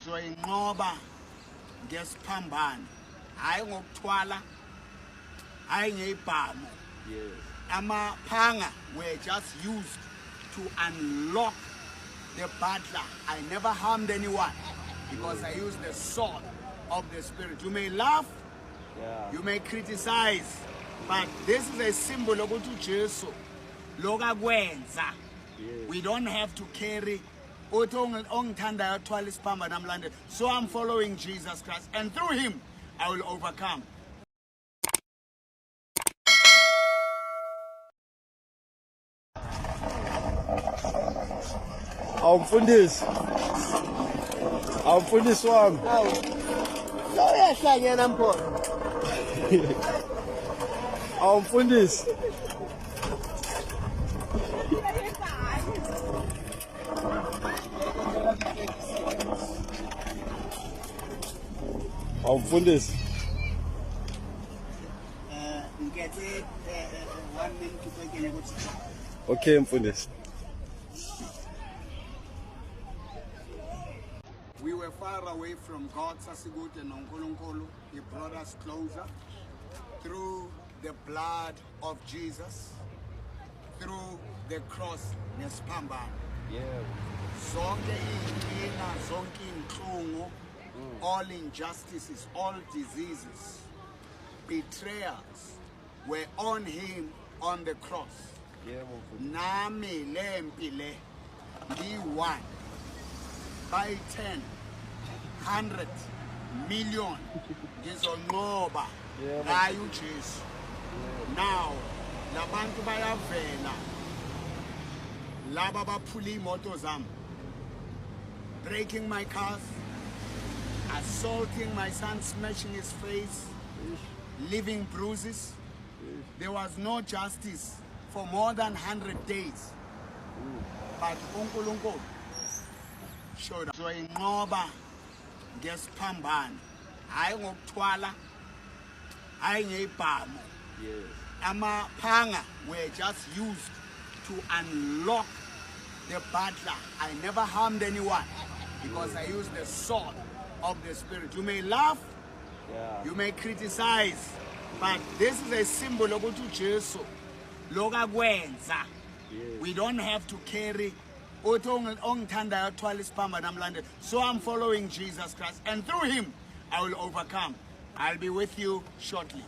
So inqoba ngesiphambano hayi ngokuthwala hayi ngeibhamu. Yes. Amaphanga were just used to unlock the butler. I never harmed anyone because I used the sword of the spirit. You may laugh, you may criticize, but this is a symbol of uJesu lokakwenza. We don't have to carry so I'm following Jesus Christ, and through him I will overcome. Awumfundisi wami. Uyahlanya mpholo. Awumfundisi. Awumfundisi. Ngikhethe 1 minute kubekele ukuthi. Okay, mfundisi. We were far away from God, Sasigude and Onkulunkulu. He brought us closer through the blood of Jesus, through the cross, Nespambano. Yeah. Zonke inkinga, zonke inhlungu, all injustices, all diseases, betrayals were on him on the cross. Yeah, Nami lempi le, ngi-1 by 10, 100 million ngizonqoba ngaye uJesu. Now labantu bayavela laba baphula imoto zami, breaking my cars, assaulting my son, smashing his face, leaving bruises. There was no justice for more than 100 days. But uNkulunkulu showed up. So inqoba ngesiphambano hayi ngokuthwala hayi ngeibhamu. Yes. Amaphanga were just used to unlock the butler. I never harmed anyone because I used the sword of the spirit. You may laugh, you may criticize, but this is a symbol of uJesu lokakwenza. We don't have to carry so I'm following Jesus Christ, and through him I will overcome. I'll be with you shortly.